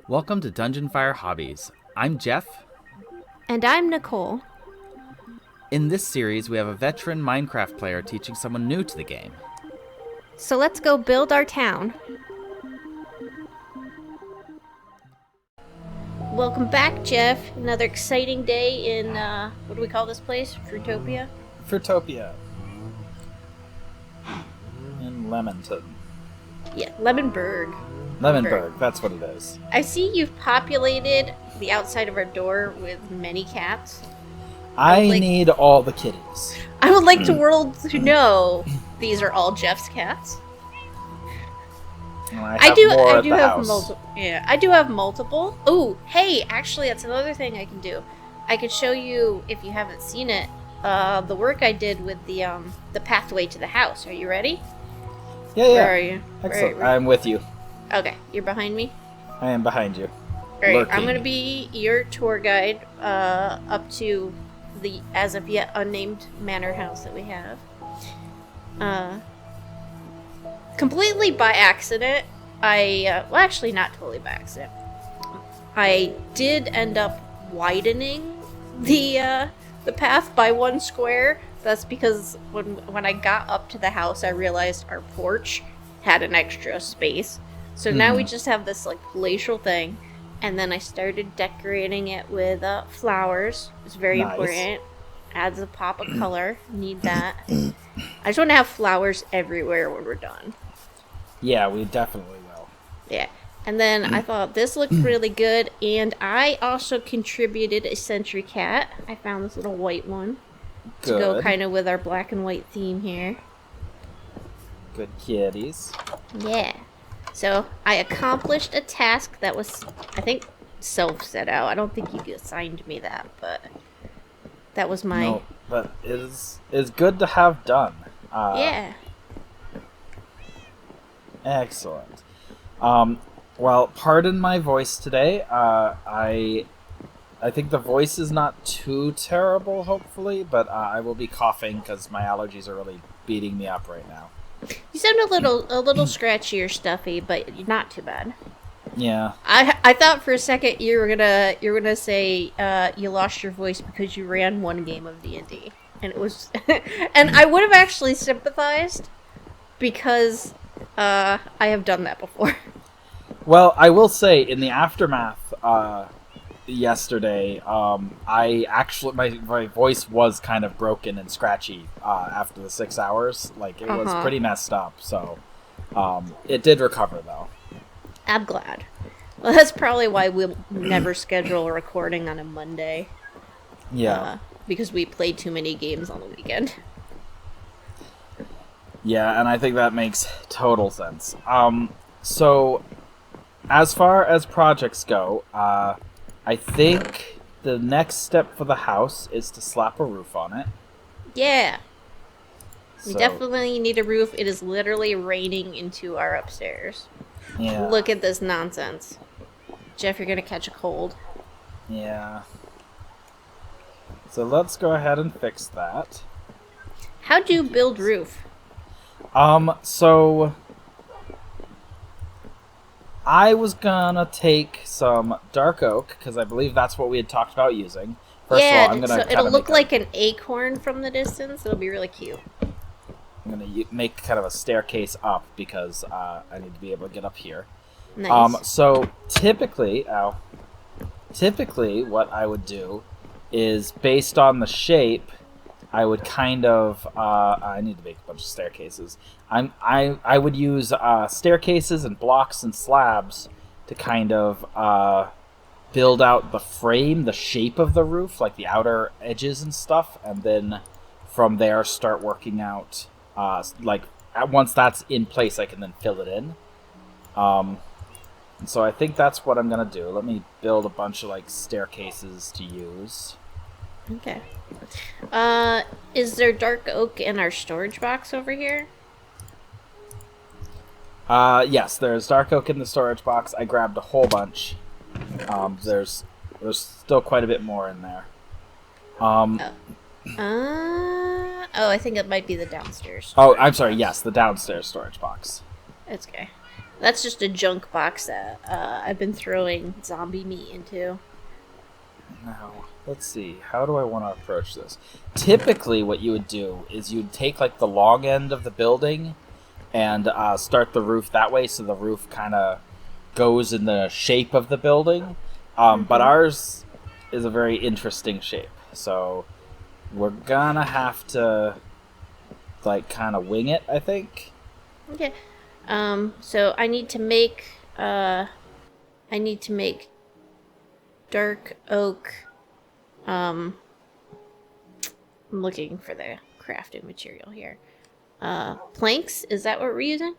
Welcome to Dungeon Fire Hobbies. I'm Jeff. And I'm Nicole. In this series, we have a veteran Minecraft player teaching someone new to the game. So let's go build our town. Welcome back, Jeff. Another exciting day in, what do we call this place? Fruitopia? Fruitopia. In Lemonton. Yeah, Lemonburg. Lemonburg, that's what it is. I see you've populated the outside of our door with many cats. I need all the kitties. I would like the world to know these are all Jeff's cats. I do have multiple. Yeah, I do have multiple. Oh, hey, actually, that's another thing I can do. I could show you, if you haven't seen it, the work I did with the pathway to the house. Are you ready? Yeah. Where are you? Excellent. I'm with you. Okay, you're behind me? I am behind you. Alright, Lurking. I'm gonna be your tour guide up to the as of yet unnamed manor house that we have. Completely by accident, well, actually not totally by accident. I did end up widening the path by 1 square. That's because when I got up to the house, I realized our porch had an extra space. So now we just have this like palatial thing, and then I started decorating it with flowers. It's very important. Adds a pop of color. Need that. I just want to have flowers everywhere when we're done. Yeah, we definitely will. Yeah. And then I thought this looked really good, and I also contributed a sentry cat. I found this little white one. Good. To go kind of with our black and white theme here. Good kitties. Yeah. So I accomplished a task that was, I think, self-set out. I don't think you assigned me that, but that was my... No, but it's good to have done. Yeah. Excellent. Well, pardon my voice today. I think the voice is not too terrible, hopefully, but I will be coughing because my allergies are really beating me up right now. You sound a little scratchy or stuffy, but not too bad. Yeah. I thought for a second you were gonna say you lost your voice because you ran one game of D&D, and it was, and I would have actually sympathized because I have done that before. Well, I will say in the aftermath yesterday, I actually my voice was kind of broken and scratchy after the 6 hours. Like it was pretty messed up. So it did recover though. I'm glad. Well, that's probably why we'll never schedule a recording on a Monday. Yeah. Because we played too many games on the weekend. Yeah, and I think that makes total sense. So as far as projects go, I think the next step for the house is to slap a roof on it. Yeah. We definitely need a roof. It is literally raining into our upstairs. Yeah. Look at this nonsense. Jeff, you're going to catch a cold. Yeah. So let's go ahead and fix that. How'd you build roof? So I was gonna take some dark oak, because I believe that's what we had talked about using. First of all, I'm gonna it'll look like an acorn from the distance. It'll be really cute. I'm gonna make kind of a staircase up, because I need to be able to get up here. Nice. So typically what I would do is, based on the shape, I would kind of I need to make a bunch of staircases. I would use staircases and blocks and slabs to kind of build out the frame, the shape of the roof, like the outer edges and stuff, and then from there start working out. Once that's in place, I can then fill it in. And so I think that's what I'm gonna do. Let me build a bunch of staircases to use. Okay. Is there dark oak in our storage box over here? Yes, there's dark oak in the storage box. I grabbed a whole bunch. There's still quite a bit more in there. I think it might be the downstairs. Oh, I'm sorry. Yes, the downstairs storage box. It's okay. That's just a junk box that I've been throwing zombie meat into. Now, let's see. How do I want to approach this? Typically, what you would do is you'd take like the long end of the building and start the roof that way, so the roof kind of goes in the shape of the building. But ours is a very interesting shape, so we're gonna have to like kind of wing it, I think. Okay. So I need to make dark oak. I'm looking for the crafting material here. Planks, is that what we're using?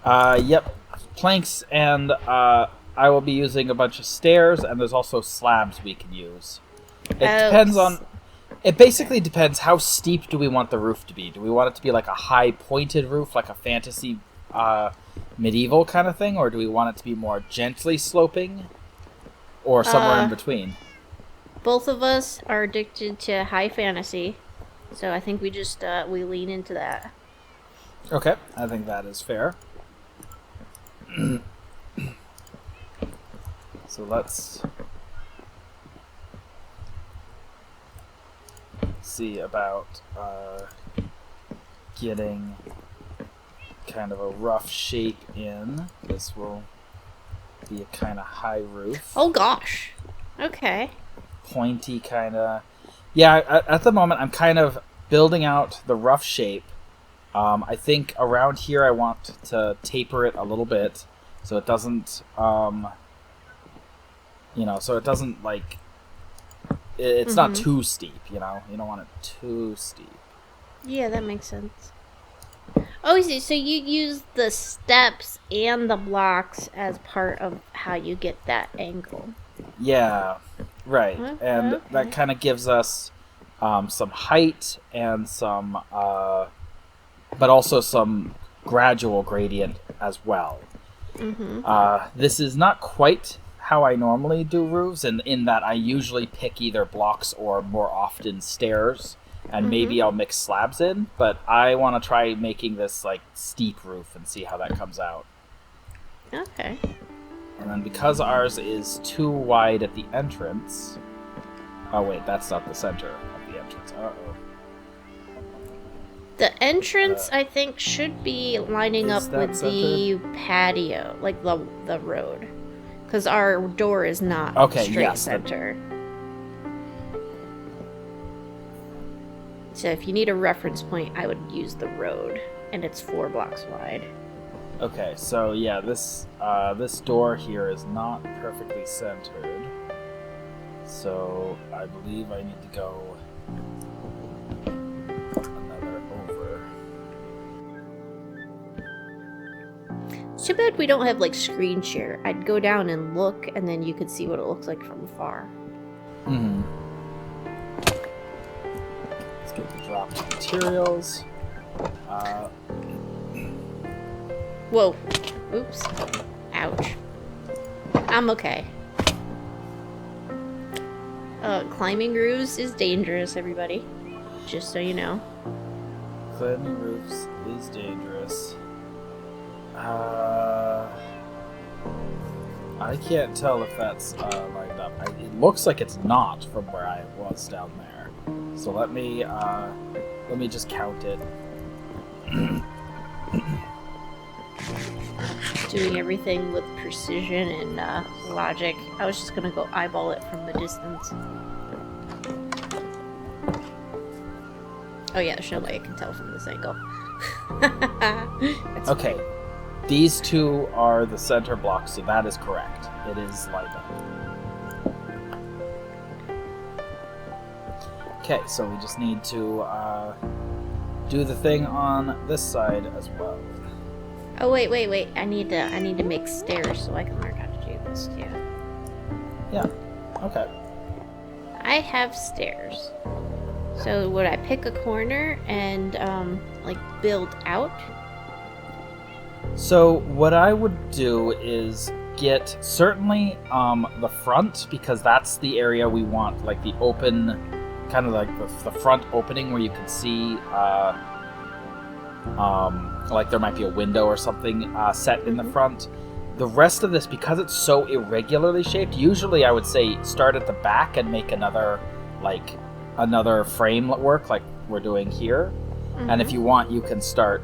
Yep. Planks, and I will be using a bunch of stairs, and there's also slabs we can use. It depends on... It basically depends how steep do we want the roof to be. Do we want it to be like a high pointed roof, like a fantasy medieval kind of thing, or do we want it to be more gently sloping, or somewhere in between? Both of us are addicted to high fantasy, so I think we just we lean into that. Okay, I think that is fair. So let's see about getting kind of a rough shape in. This will be a kind of high roof. Oh gosh. Okay. Pointy kind of. Yeah, at the moment I'm kind of building out the rough shape. I think around here I want to taper it a little bit so it doesn't, so it doesn't like, it's not too steep, you know? You don't want it too steep. Yeah, that makes sense. Oh, so you use the steps and the blocks as part of how you get that angle. Yeah, right. Okay, and that kind of gives us some height and some, but also some gradual gradient as well. This is not quite how I normally do roofs, and in that I usually pick either blocks or more often stairs, and maybe I'll mix slabs in, but I want to try making this like steep roof and see how that comes out. Okay. And then because ours is too wide at the entrance... Oh wait, that's not the center of the entrance. Uh-oh. The entrance, I think, should be lining up with the patio, like the road. Because our door is not straight center. So if you need a reference point, I would use the road, and it's 4 blocks wide. Okay, so yeah, this door here is not perfectly centered. So I believe I need to go another over. It's too bad we don't have like screen share. I'd go down and look, and then you could see what it looks like from afar. Let's get the dropped materials. Whoa. Oops. Ouch. I'm okay. Climbing roofs is dangerous, everybody. Just so you know. Climbing roofs is dangerous. I can't tell if that's lined up. It looks like it's not from where I was down there. So let me just count it. Doing everything with precision and logic. I was just gonna go eyeball it from the distance. Oh yeah, there's no way I can tell from this angle. Okay, fine. These two are the center blocks, so that is correct. It is lined up. Okay, so we just need to do the thing on this side as well. Oh wait. I need to make stairs so I can learn how to do this too. Yeah. Okay. I have stairs. So would I pick a corner and like build out? So what I would do is get certainly the front, because that's the area we want, like the open, kind of like the front opening where you can see like there might be a window or something set in the front. The rest of this, because it's so irregularly shaped, usually I would say start at the back and make another frame work like we're doing here. And if you want, you can start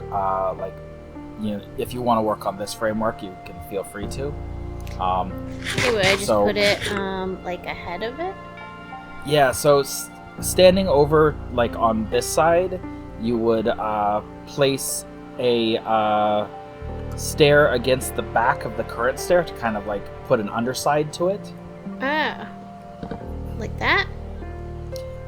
if you want to work on this framework, you can feel free to. Anyway, I just put it like ahead of it. Yeah, so standing over like on this side, you would place a stair against the back of the current stair to kind of like put an underside to it. Ah, like that?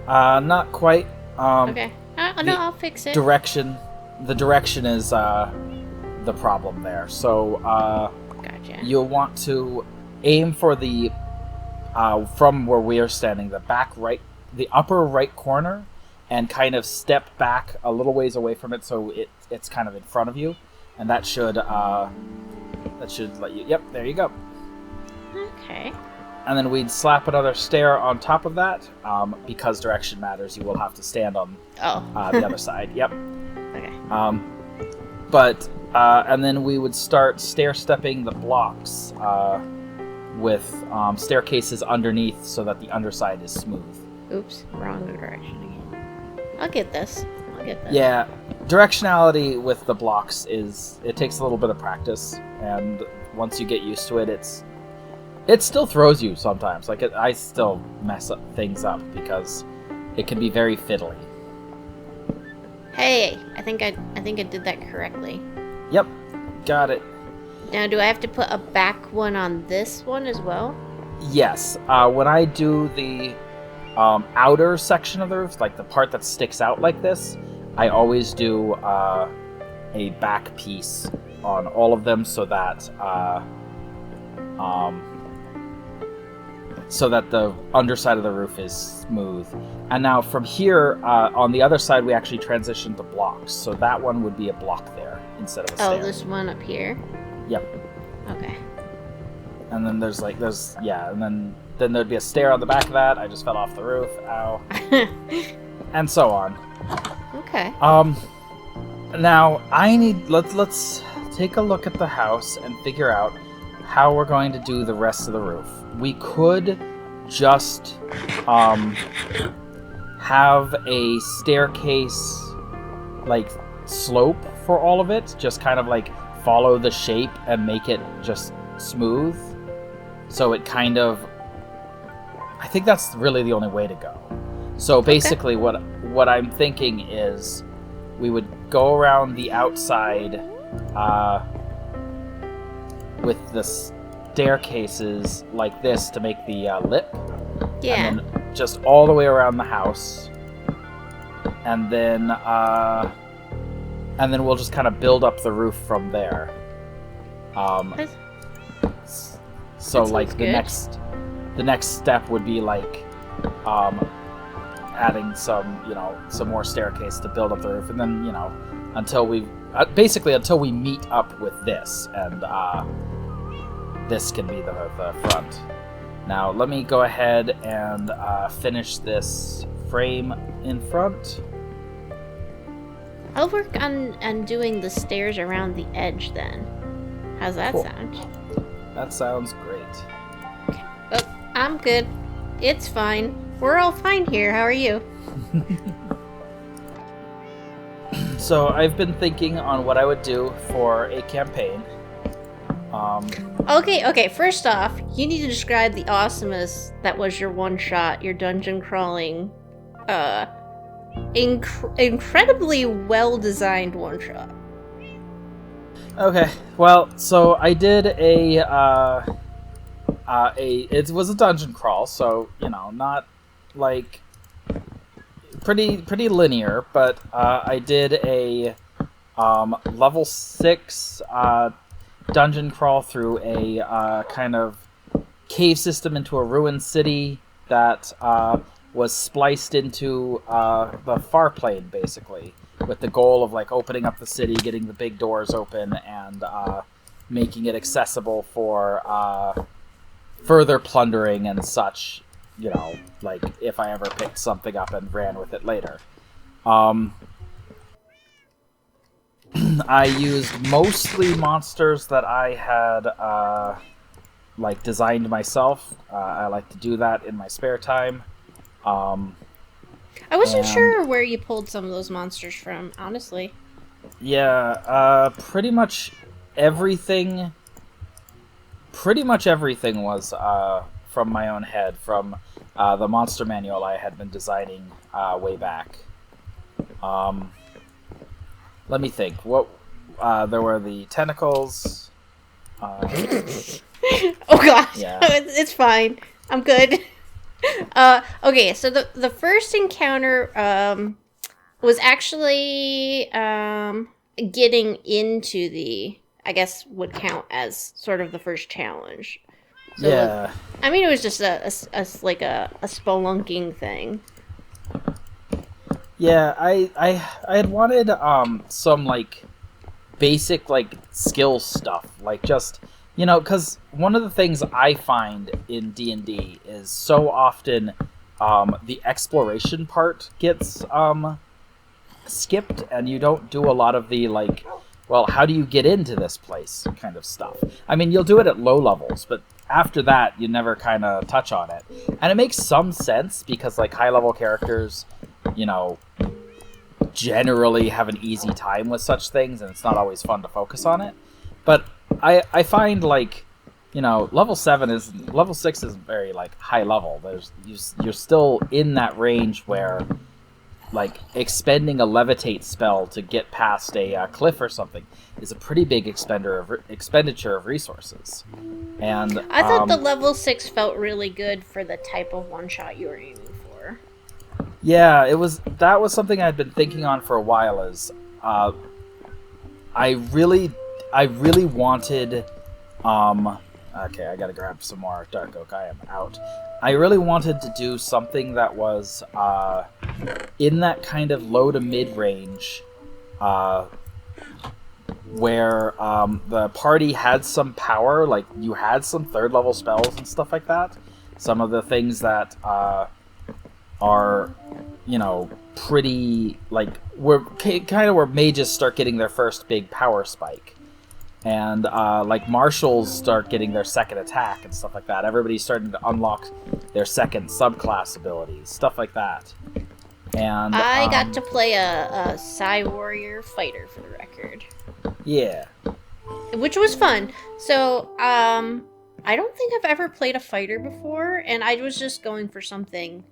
Not quite. Okay. No, I'll fix it. The direction is the problem there. So Gotcha. you'll want to aim for the from where we are standing, the upper right corner, and kind of step back a little ways away from it, so it's kind of in front of you, and that should let you. Yep, there you go. Okay. And then we'd slap another stair on top of that. Because direction matters, you will have to stand on the other side. Yep. Okay. And then we would start stair-stepping the blocks with staircases underneath so that the underside is smooth. Oops, wrong direction again. I'll get this. Yeah, directionality with the blocks it takes a little bit of practice, and once you get used to it, it still throws you sometimes. Like I still mess up things up because it can be very fiddly. Hey, I think I did that correctly. Yep, got it. Now, do I have to put a back one on this one as well? Yes. When I do the outer section of the roof, like the part that sticks out like this, I always do a back piece on all of them so that the underside of the roof is smooth. And now from here, on the other side, we actually transitioned to blocks. So that one would be a block there instead of a stair. Oh, this one up here? Yep. Okay. And then and then there'd be a stair on the back of that. I just fell off the roof. Ow. And so on. Okay. Now let's take a look at the house and figure out how we're going to do the rest of the roof. We could just have a staircase like slope for all of it, just kind of like follow the shape and make it just smooth. So it kind of, I think that's really the only way to go. So basically what I'm thinking is we would go around the outside with the staircases like this to make the lip. Yeah. And then just all the way around the house. And then we'll just kind of build up the roof from there. So like the next step would be like adding some more staircase to build up the roof, and then until we meet up with this, and this can be the front. Now let me go ahead and finish this frame in front. I'll work on doing the stairs around the edge then. How's that sound? That sounds great. Oh, I'm good. It's fine. We're all fine here. How are you? So I've been thinking on what I would do for a campaign. Okay. First off, you need to describe the awesomeness that was your one-shot, your dungeon crawling, incredibly well-designed one-shot. Okay, well, so I did it was a dungeon crawl, so not like pretty linear, but I did a level 6 dungeon crawl through a kind of cave system into a ruined city that was spliced into the far plane, basically, with the goal of like opening up the city, getting the big doors open, and making it accessible for further plundering and such, like if I ever picked something up and ran with it later. I used mostly monsters that I had like designed myself. I like to do that in my spare time. I wasn't and- sure where you pulled some of those monsters from, honestly. Yeah, pretty much everything. Pretty much everything was from my own head, from the monster manual I had been designing way back. Let me think. What there were the tentacles. Oh gosh, Yeah. it's fine. I'm good. Okay, so the first encounter was actually getting into the, I guess would count as sort of the first challenge. So Yeah. I mean, it was just a spelunking thing. Yeah, I had wanted some like basic like skill stuff, like just because one of the things I find in D&D is so often the exploration part gets skipped, and you don't do a lot of the like, well, how do you get into this place kind of stuff. I mean, you'll do it at low levels, but after that you never kind of touch on it, and it makes some sense because like high level characters generally have an easy time with such things, and it's not always fun to focus on it. But I find like level 6 isn't very like high level. You're still in that range where like expending a levitate spell to get past a cliff or something is a pretty big expenditure of resources. And I thought the level 6 felt really good for the type of one shot you were aiming for. Yeah, that was something I'd been thinking on for a while. Is I really wanted okay, I gotta grab some more dark oak. I am out. I really wanted to do something that was in that kind of low to mid range, where the party had some power, like you had some third level spells and stuff like that. Some of the things that are pretty like we're kind of where mages start getting their first big power spike, and like marshals start getting their second attack and stuff like that. Everybody's starting to unlock their second subclass abilities, stuff like that. And I got to play a Psy Warrior fighter, for the record. Yeah. Which was fun. So, I don't think I've ever played a fighter before, and I was just going for something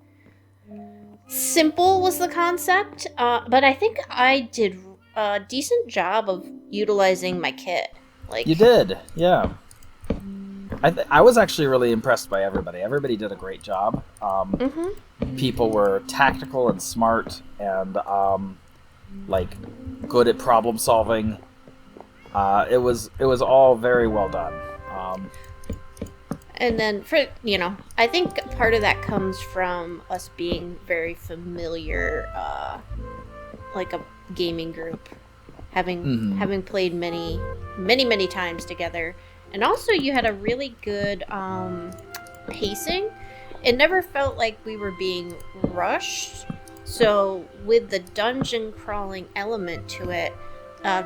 simple was the concept, but I think I did a decent job of utilizing my kit. Like You did, yeah. I was actually really impressed by everybody. Everybody did a great job. People were tactical and smart, and like good at problem solving. It was all very well done. And then for I think part of that comes from us being very familiar, like a gaming group, having played many times together, and also you had a really good pacing. It never felt like we were being rushed. So with the dungeon crawling element to it,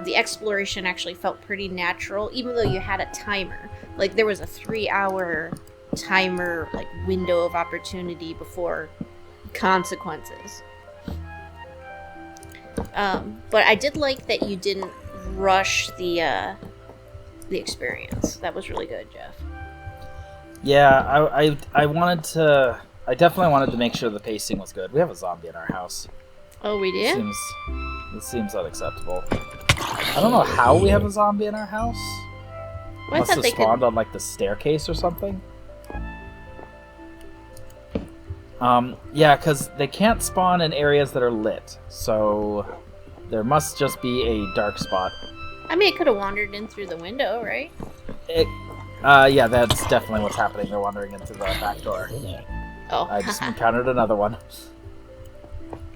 the exploration actually felt pretty natural, even though you had a timer. Like there was a 3-hour timer, like window of opportunity before consequences. But I did like that you didn't rush the experience. That was really good, Jeff. Yeah, I wanted to. I definitely wanted to make sure the pacing was good. We have a zombie in our house. Oh, we did? This seems unacceptable. I don't know how we have a zombie in our house. Well, Must have spawned on like the staircase or something. Yeah, because they can't spawn in areas that are lit, so there must just be a dark spot. I mean, it could have wandered in through the window, right? Yeah, that's definitely what's happening. They're wandering into the back door. Oh, I just encountered another one.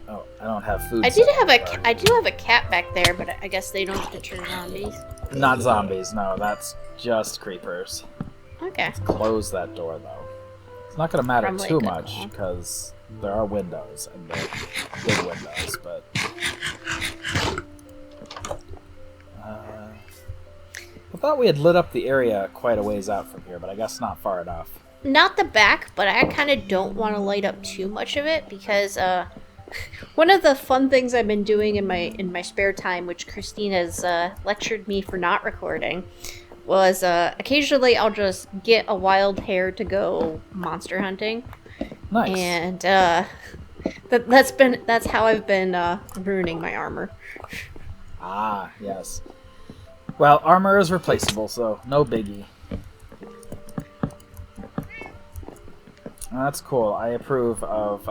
Oh, I don't have food. I do have a cat back there, but I guess they don't deter zombies. Not zombies, no. That's just creepers. Okay. Let's close that door, though. It's not going to matter Probably too good much, call. because there are windows, and they're big windows, but... thought we had lit up the area quite a ways out from here, but I guess not far enough. Not the back, but I kind of don't want to light up too much of it because one of the fun things I've been doing in my spare time, which Christine has lectured me for not recording, was occasionally I'll just get a wild hare to go monster hunting. Nice. And that's how I've been ruining my armor. Ah, yes. Well, armor is replaceable, so no biggie. That's cool. I approve of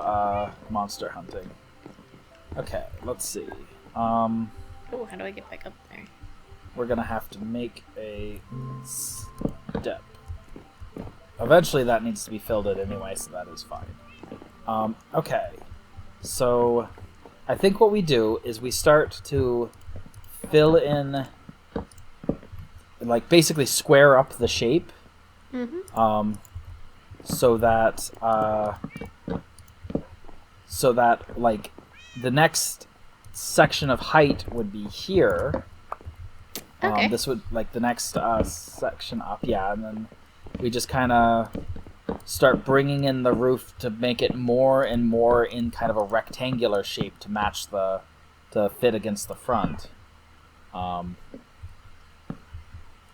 monster hunting. Okay, let's see. Oh, how do I get back up there? We're gonna have to make a step. Eventually that needs to be filled in anyway, so that is fine. Okay. So, I think what we do is we start to fill in, like, basically square up the shape. Mm-hmm. So that like the next section of height would be here. Okay. This would like the next section up, yeah, and then we just kind of start bringing in the roof to make it more and more in kind of a rectangular shape to match to fit against the front.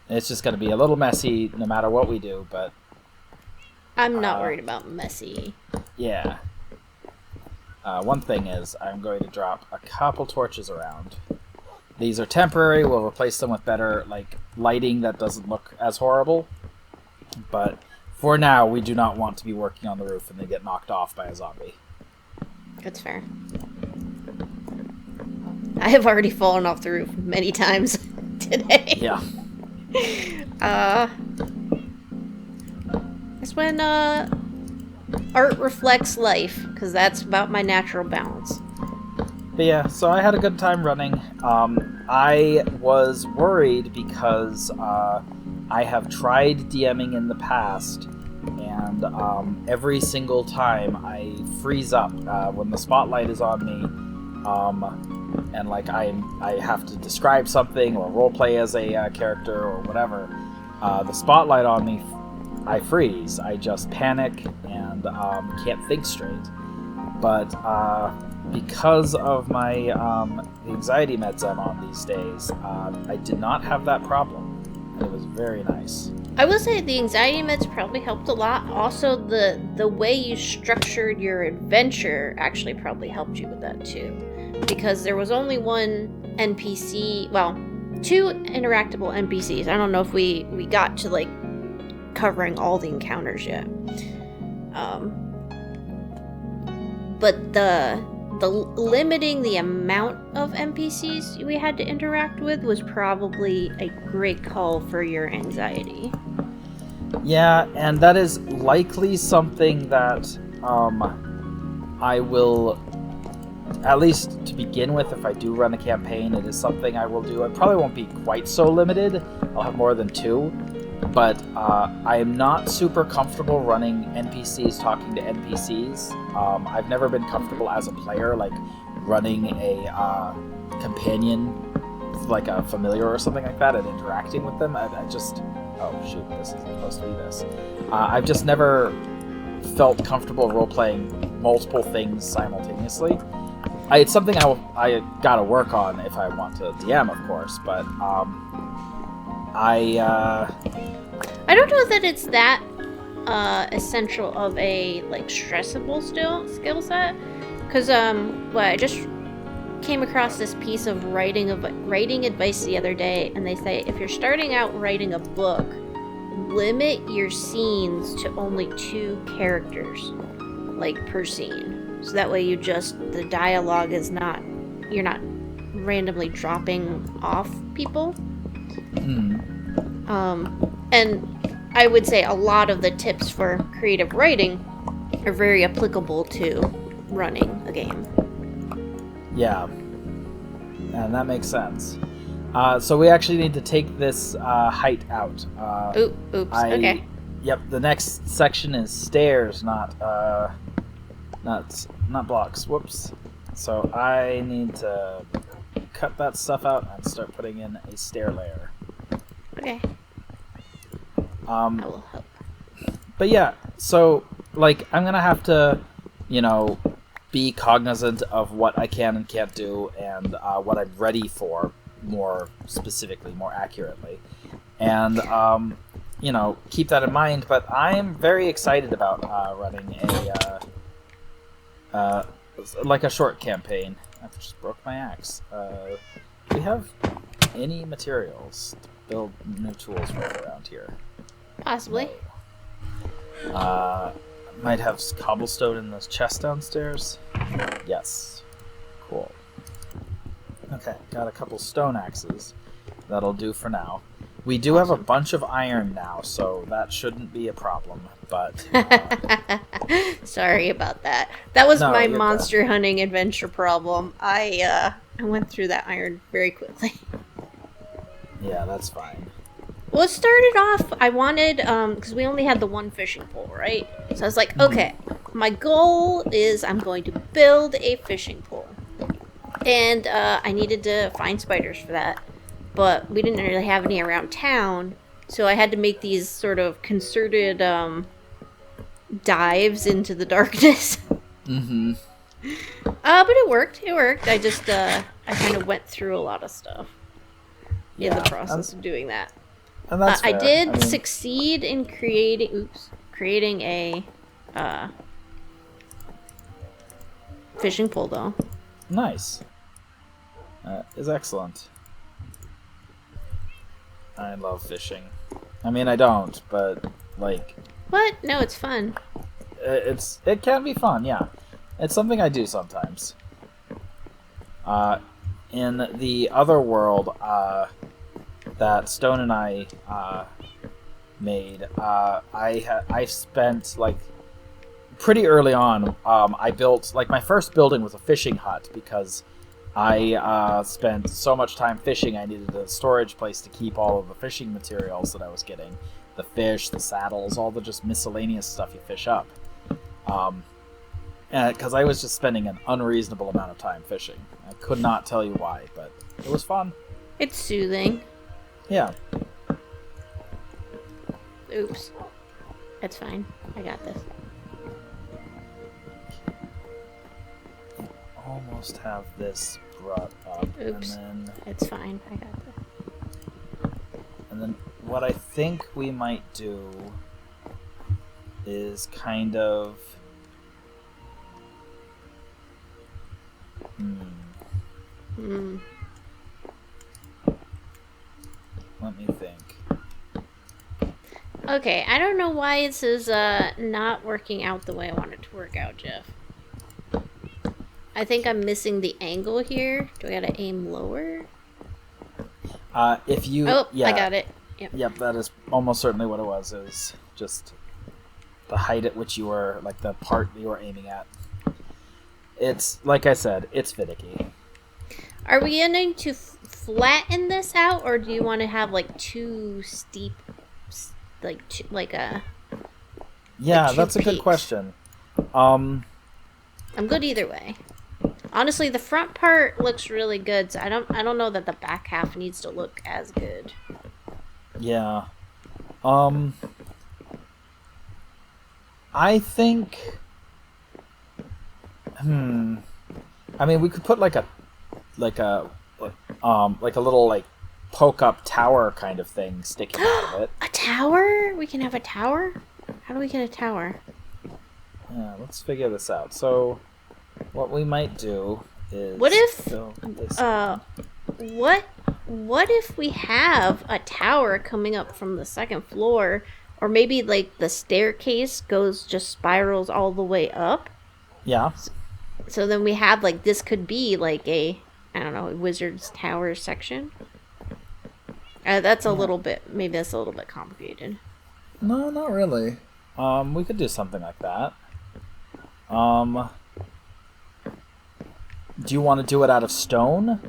It's just going to be a little messy no matter what we do, but I'm not worried about messy. yeah. One thing is, I'm going to drop a couple torches around. These are temporary. We'll replace them with better like lighting that doesn't look as horrible. But for now, we do not want to be working on the roof and they get knocked off by a zombie. That's fair. I have already fallen off the roof many times today. Yeah. That's when art reflects life, because that's about my natural balance. But yeah, so I had a good time running. I was worried because I have tried DMing in the past, and every single time I freeze up when the spotlight is on me, and like I have to describe something or roleplay as a character or whatever. The spotlight on me, I freeze. I just panic and can't think straight. But because of my the anxiety meds I'm on these days, I did not have that problem. And it was very nice. I will say the anxiety meds probably helped a lot. Also, the way you structured your adventure actually probably helped you with that too. Because there was only one NPC, well, two interactable NPCs. I don't know if we got to like covering all the encounters yet. But the limiting the amount of NPCs we had to interact with was probably a great call for your anxiety. Yeah, and that is likely something that I will, at least to begin with, if I do run a campaign, it is something I will do. I probably won't be quite so limited. I'll have more than two. But I am not super comfortable running NPCs talking to NPCs. I've never been comfortable as a player, like running a companion, like a familiar or something like that, and interacting with them. I just... Oh, shoot, this isn't supposed to be this. I've just never felt comfortable role-playing multiple things simultaneously. It's something I gotta work on if I want to DM, of course, but I don't know that it's that essential of a like stressable skill set, because I just came across this piece of writing advice the other day, and they say if you're starting out writing a book, limit your scenes to only 2 characters, like per scene, so that way the dialogue is not, you're not randomly dropping off people. And I would say a lot of the tips for creative writing are very applicable to running a game. Yeah, and that makes sense. So we actually need to take this height out. Oops. Okay. Yep. The next section is stairs, not blocks. Whoops. So I need to cut that stuff out and start putting in a stair layer. Okay. I will help. But yeah, so, like, I'm gonna have to, be cognizant of what I can and can't do and what I'm ready for more specifically, more accurately. And, keep that in mind. But I'm very excited about running a short campaign. I just broke my axe. Do we have any materials to build new tools with around here? Possibly. No. Might have cobblestone in this chest downstairs. Yes. Cool. Okay, got a couple stone axes. That'll do for now. We do have a bunch of iron now, so that shouldn't be a problem, but... Sorry about that. That was No, my you're monster hunting adventure problem. I went through that iron very quickly. Yeah, that's fine. Well, it started off, I wanted, because we only had the one fishing pole, right? So I was like, okay, my goal is I'm going to build a fishing pole. And I needed to find spiders for that. But we didn't really have any around town, so I had to make these sort of concerted dives into the darkness. Mm-hmm. But it worked. It worked. I just, I kind of went through a lot of stuff in the process of doing that. And that's I fair. did succeed in creating a fishing pole, though. Nice. Is excellent. I love fishing. I mean, I don't, but, like... What? No, it's fun. It can be fun, yeah. It's something I do sometimes. In the other world that Stone and I made, I spent, like, pretty early on, I built, like, my first building was a fishing hut because I spent so much time fishing I needed a storage place to keep all of the fishing materials that I was getting. The fish, the saddles, all the just miscellaneous stuff you fish up. Because I was just spending an unreasonable amount of time fishing. I could not tell you why, but it was fun. It's soothing. Yeah. Oops. It's fine. I got this. Almost have this brought up. Oops. And then, It's fine. I got this. and then what I think we might do is kind of... Let me think. Okay, I don't know why this is not working out the way I want it to work out, Jeff. I think I'm missing the angle here. Do I gotta aim lower? If you... Oh, yeah, I got it. Yep. Yep, that is almost certainly what it was. It was just the height at which you were, like the part you were aiming at. It's, like I said, it's finicky. Are we going to flatten this out, or do you want to have like two steep, like a? Yeah, like that's a good peaks? question. I'm good either way. Honestly, the front part looks really good, so I don't know that the back half needs to look as good. Yeah. I think... I mean, we could put like a little, like, poke-up tower kind of thing sticking out of it. A tower? We can have a tower? How do we get a tower? Yeah, let's figure this out. So, what we might do is... What if... fill this What if we have a tower coming up from the second floor, or maybe like the staircase just spirals all the way up? Yeah. So then we have like, this could be like a, I don't know, a wizard's tower section. That's a little bit, maybe that's a little bit complicated. No, not really. We could do something like that. Do you want to do it out of stone?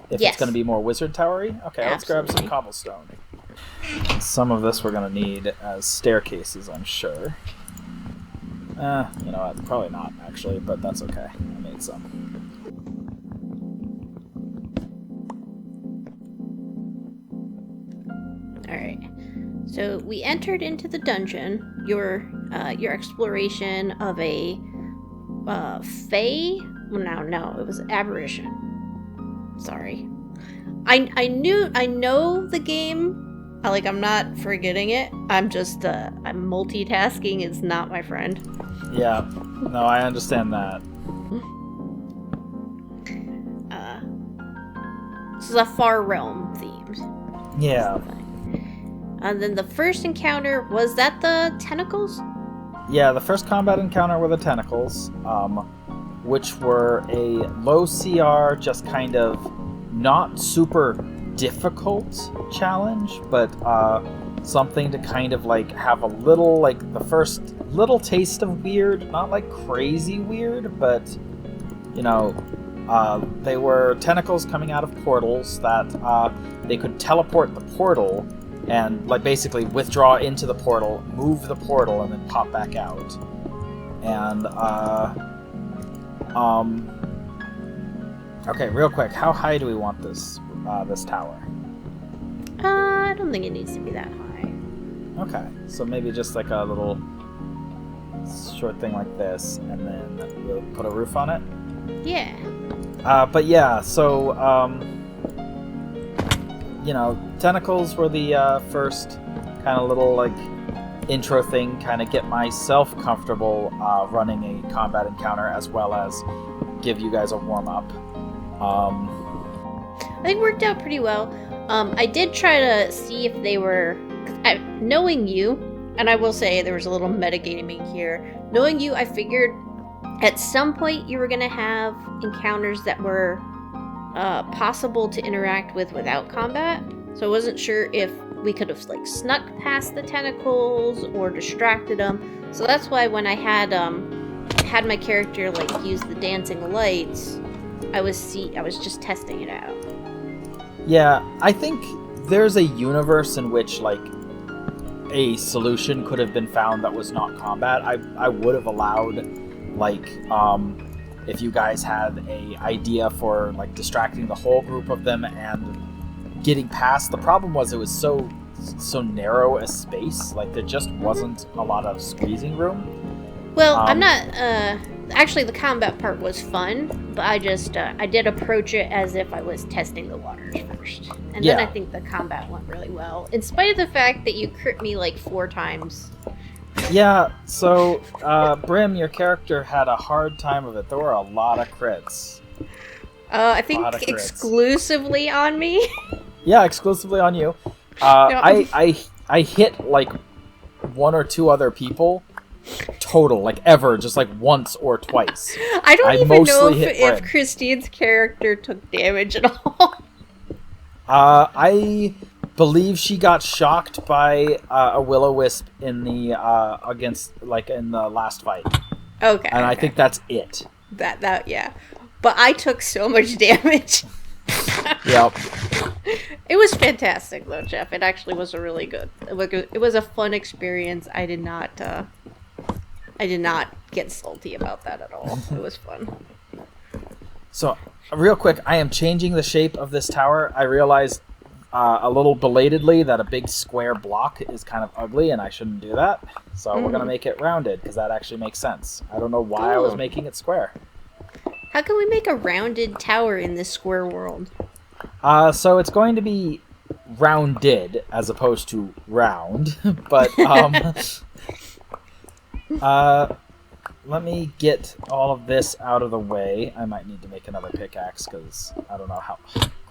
If Yes. it's going to be more wizard towery? Okay, let's grab some Absolutely. cobblestone. Some of this we're going to need as staircases, I'm sure. You know what? Probably not, actually, but that's okay. I made some. Alright. So we entered into the dungeon. Your exploration of a fae. Well, no, it was apparition. Sorry. I know the game. I'm not forgetting it. I'm just I'm multitasking is not my friend. Yeah. No, I understand that. This is a far realm themed. Yeah. And then the first encounter, was that the tentacles? Yeah, the first combat encounter were the tentacles, which were a low CR, just kind of not super difficult challenge, but something to kind of have a little, the first little taste of weird, not crazy weird, but they were tentacles coming out of portals that they could teleport the portal and basically withdraw into the portal, move the portal, and then pop back out. And okay, real quick, how high do we want this tower? I don't think it needs to be that high. Okay, so maybe just a little short thing like this, and then we'll put a roof on it. Yeah. But yeah, so tentacles were the first kind of little intro thing, kind of get myself comfortable running a combat encounter, as well as give you guys a warm up. I think it worked out pretty well. I did try to see if they were, knowing you, and I will say there was a little metagaming here. Knowing you, I figured at some point you were going to have encounters that were possible to interact with without combat. So I wasn't sure if we could have snuck past the tentacles or distracted them. So that's why when I had my character use the dancing lights, I was just testing it out. Yeah, I think there's a universe in which a solution could have been found that was not combat. I would have allowed if you guys had a idea for distracting the whole group of them and getting past. The problem was it was so narrow a space, there just wasn't a lot of squeezing room. Well, I'm not actually the combat part was fun, but I did approach it as if I was testing the waters first. And then I think the combat went really well, in spite of the fact that you crit me 4 times. Yeah, so Brim, your character had a hard time of it. There were a lot of crits. I think exclusively on me. Yeah, exclusively on you. I hit 1 or 2 other people total, ever, just once or twice. I don't even know if Christine's character took damage at all. I believe she got shocked by a will-o-wisp in the in the last fight. Okay. And I think that's it. That yeah. But I took so much damage. Yep. It was fantastic though, Jeff. It actually was a really good. It was a fun experience. I did not get salty about that at all. It was fun. So, real quick, I am changing the shape of this tower. I realized a little belatedly that a big square block is kind of ugly, and I shouldn't do that. So we're going to make it rounded, because that actually makes sense. I don't know why I was making it square. How can we make a rounded tower in this square world? So it's going to be rounded, as opposed to round. But, let me get all of this out of the way. I might need to make another pickaxe, because I don't know how...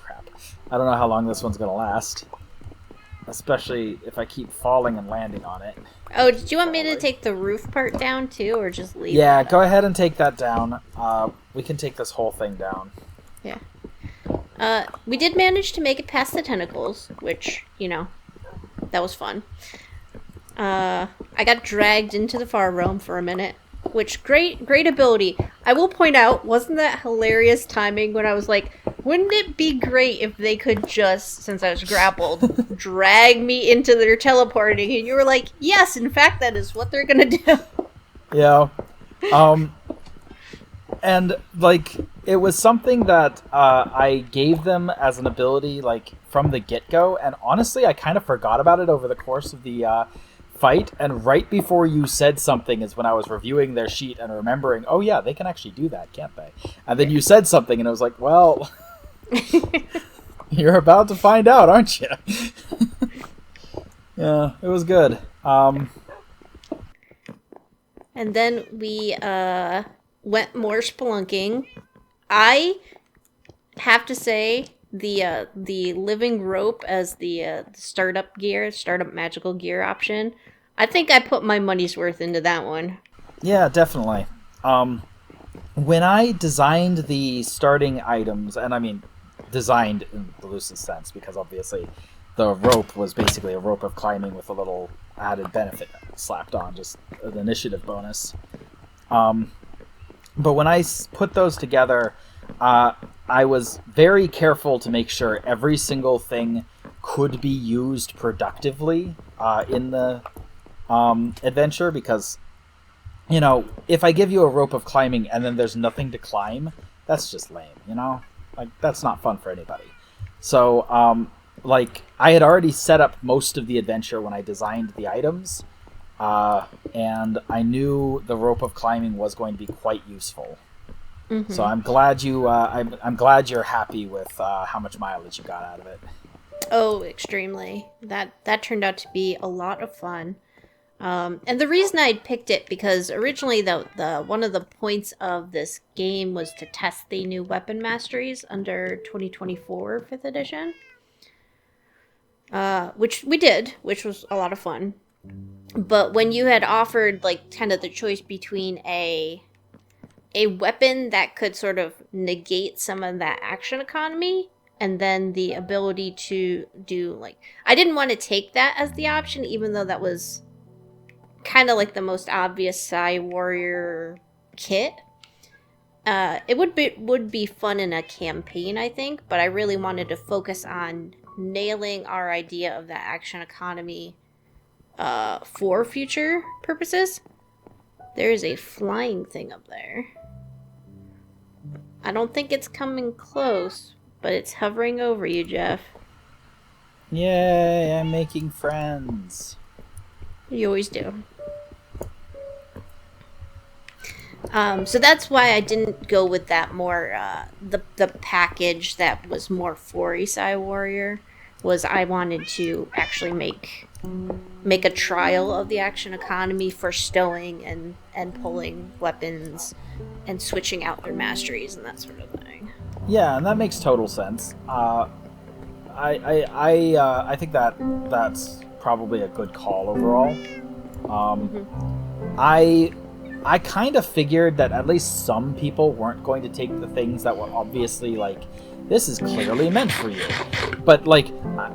Crap. I don't know how long this one's going to last. Especially if I keep falling and landing on it. Oh, did you want me to take the roof part down, too, or just leave it? Yeah, go ahead and take that down. We can take this whole thing down. Yeah. We did manage to make it past the tentacles, which, that was fun. I got dragged into the far realm for a minute, which great ability. I will point out, wasn't that hilarious timing when I was like, wouldn't it be great if they could just, since I was grappled, drag me into their teleporting? And you were like, yes, in fact, that is what they're gonna do. Yeah. And, it was something that I gave them as an ability, from the get-go, and honestly, I kind of forgot about it over the course of the fight, and right before you said something is when I was reviewing their sheet and remembering, oh yeah, they can actually do that, can't they? And then you said something, and I was like, well, you're about to find out, aren't you? Yeah, it was good. And then we went more spelunking. I have to say the living rope as the startup magical gear option. I think I put my money's worth into that one. Yeah, definitely. When I designed the starting items, and I mean designed in the loosest sense, because obviously the rope was basically a rope of climbing with a little added benefit slapped on, just an initiative bonus. But when I put those together, I was very careful to make sure every single thing could be used productively in the adventure, because, you know, if I give you a rope of climbing and then there's nothing to climb, that's just lame, you know? Like, that's not fun for anybody. So, like, I had already set up most of the adventure when I designed the items, and I knew the rope of climbing was going to be quite useful. Mm-hmm. So I'm glad I'm glad you're happy with how much mileage you got out of it. Oh, extremely. That turned out to be a lot of fun. And the reason I picked it, because originally the one of the points of this game was to test the new weapon masteries under 2024 5th edition. Which we did, which was a lot of fun. But when you had offered, like, kind of the choice between a weapon that could sort of negate some of that action economy, and then the ability to do, like, I didn't want to take that as the option, even though that was kind of like the most obvious Psy Warrior kit. It would be fun in a campaign, I think, but I really wanted to focus on nailing our idea of that action economy for future purposes. There is a flying thing up there. I don't think it's coming close, but it's hovering over you, Jeff. Yay, I'm making friends. You always do. So that's why I didn't go with that more, the package that was more for Psy Warrior, was I wanted to actually make a trial of the action economy for stowing and pulling weapons and switching out their masteries and that sort of thing. Yeah, and that makes total sense. I think that's probably a good call overall. I kind of figured that at least some people weren't going to take the things that were obviously, like, this is clearly meant for you. But, like,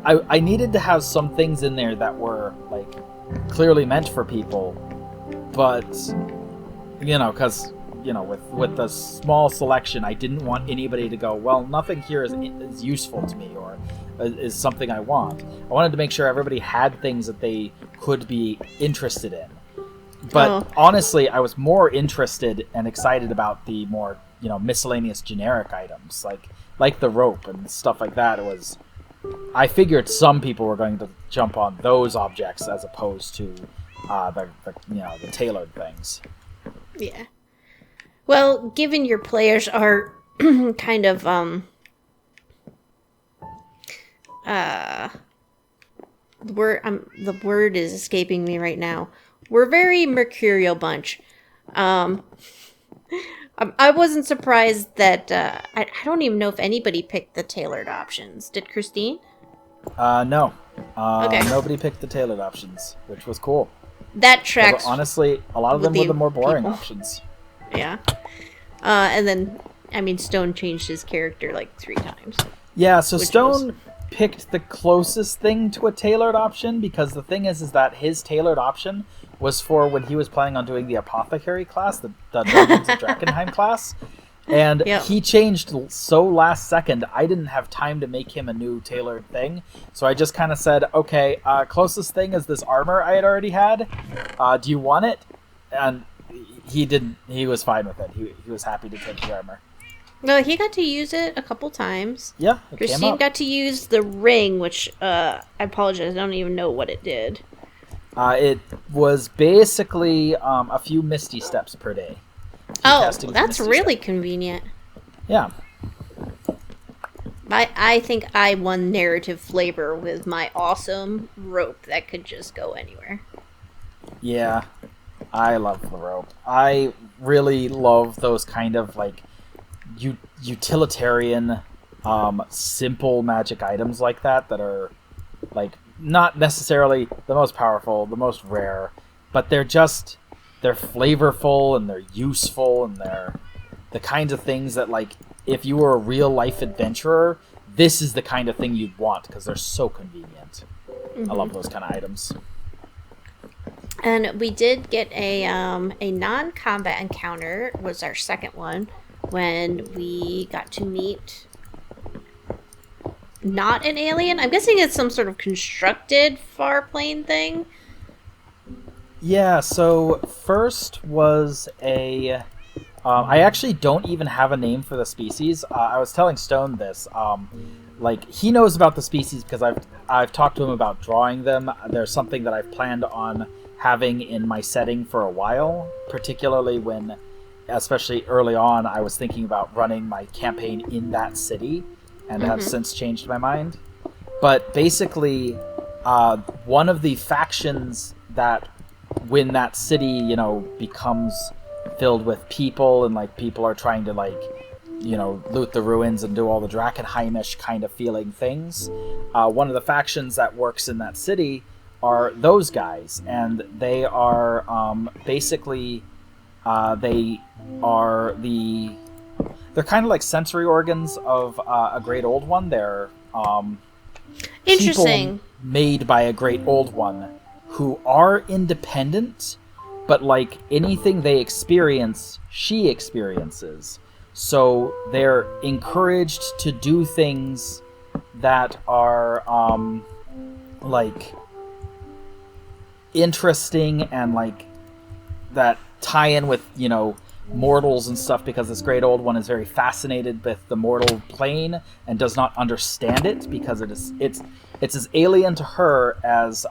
I needed to have some things in there that were, like, clearly meant for people. But, you know, because, you know, with the small selection, I didn't want anybody to go, well, nothing here is useful to me or is something I want. I wanted to make sure everybody had things that they could be interested in. But honestly, I was more interested and excited about the more, you know, miscellaneous generic items, like the rope and stuff like that. I figured some people were going to jump on those objects as opposed to the tailored things. Yeah. Well, given your players are kind of the word is escaping me right now. We're a very mercurial bunch. I wasn't surprised that I don't even know if anybody picked the tailored options. Did Christine? No. Okay. Nobody picked the tailored options, which was cool. That tracks. But honestly, a lot of them were the more boring options. Yeah. And then, I mean, Stone changed his character like 3 times. Yeah, so Stone picked the closest thing to a tailored option, because the thing is that his tailored option was for when he was planning on doing the apothecary class, the Dungeons of Drakkenheim class, and he changed so last second, I didn't have time to make him a new tailored thing, so I just kind of said, okay, closest thing is this armor I had already had, do you want it? And he was fine with it. He was happy to take the armor. No, he got to use it a couple times. Yeah, it came Christine up. got to use the ring, which, I apologize, I don't even know what it did. It was basically a few misty steps per day. Oh, that's really convenient. Yeah. I think I won narrative flavor with my awesome rope that could just go anywhere. Yeah, I love the rope. I really love those kind of like utilitarian, simple magic items like that are like not necessarily the most powerful, the most rare, but they're flavorful and they're useful and they're the kinds of things that like if you were a real life adventurer, this is the kind of thing you'd want because they're so convenient. Mm-hmm. I love those kind of items. And we did get a non-combat encounter, was our second one, when we got to meet not an alien. I'm guessing it's some sort of constructed far plane thing. Yeah, so first was a... I actually don't even have a name for the species. I was telling Stone this. Like, he knows about the species because I've talked to him about drawing them. There's something that I've planned on having in my setting for a while, particularly when, especially early on, I was thinking about running my campaign in that city, and have since changed my mind. But basically, one of the factions that, when that city, you know, becomes filled with people, and like people are trying to like, you know, loot the ruins and do all the Drakkenheimish kind of feeling things, one of the factions that works in that city are those guys, and they are basically they're kind of like sensory organs of a great old one. They're interesting, people made by a great old one who are independent, but like anything they experience, she experiences. So they're encouraged to do things that are like interesting and like that tie in with, you know, mortals and stuff, because this great old one is very fascinated with the mortal plane and does not understand it because it's as alien to her as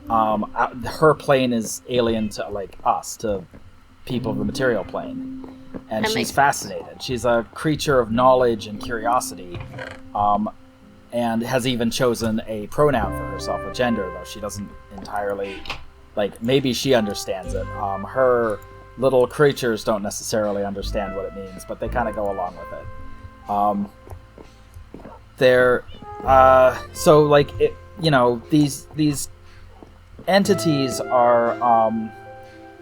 her plane is alien to like us, to people of the material plane, and she's fascinated. She's a creature of knowledge and curiosity, and has even chosen a pronoun for herself, a gender, though she doesn't entirely, like, maybe she understands it. Her little creatures don't necessarily understand what it means, but they kind of go along with it. They're so like it, you know, these entities are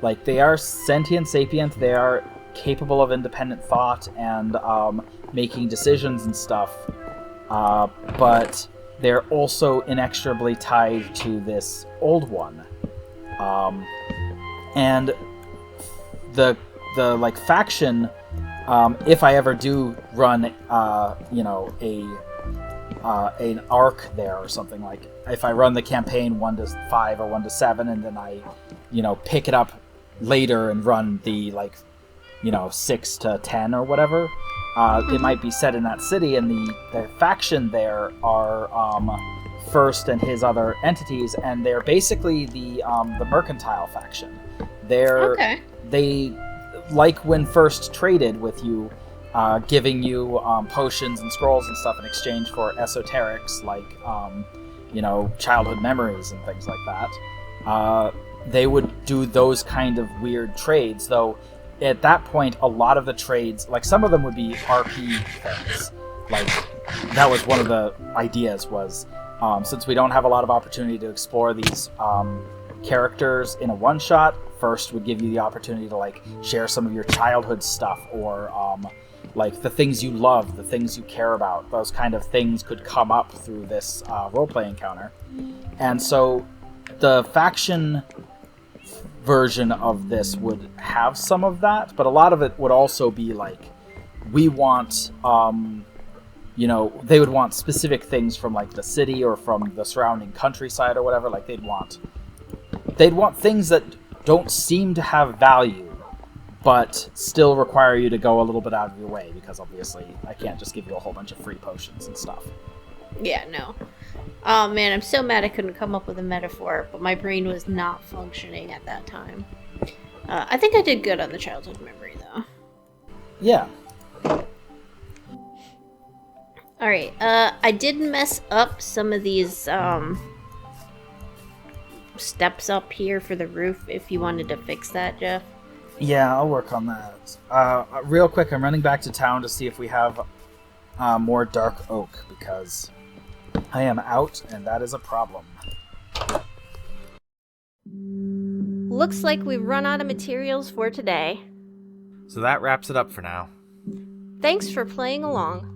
like, they are sentient, sapient. They are capable of independent thought and making decisions and stuff, but they're also inexorably tied to this old one, and the like faction, if I ever do run you know, an arc there or something, like if I run the campaign 1 to 5 or 1 to 7, and then I, you know, pick it up later and run the, like, you know, 6 to 10 or whatever, it might be set in that city, and the faction there are First and his other entities, and they're basically the mercantile faction. They, like when First traded with you, giving you potions and scrolls and stuff in exchange for esoterics like you know, childhood memories and things like that. They would do those kind of weird trades, though at that point a lot of the trades, like some of them would be RP things. Like, that was one of the ideas, was since we don't have a lot of opportunity to explore these characters in a one-shot, First would give you the opportunity to like share some of your childhood stuff, or like the things you love, the things you care about. Those kind of things could come up through this roleplay encounter. And so the faction version of this would have some of that, but a lot of it would also be like, we want, you know, they would want specific things from like the city or from the surrounding countryside or whatever. Like they'd want things that don't seem to have value, but still require you to go a little bit out of your way, because obviously I can't just give you a whole bunch of free potions and stuff. Yeah, no. Oh man, I'm so mad I couldn't come up with a metaphor, but my brain was not functioning at that time. I think I did good on the childhood memory, though. Yeah. Alright, I did mess up some of these, steps up here for the roof, if you wanted to fix that, Jeff. Yeah, I'll work on that. Real quick, I'm running back to town to see if we have more dark oak, because I am out, and that is a problem. Looks like we've run out of materials for today. So that wraps it up for now. Thanks for playing along.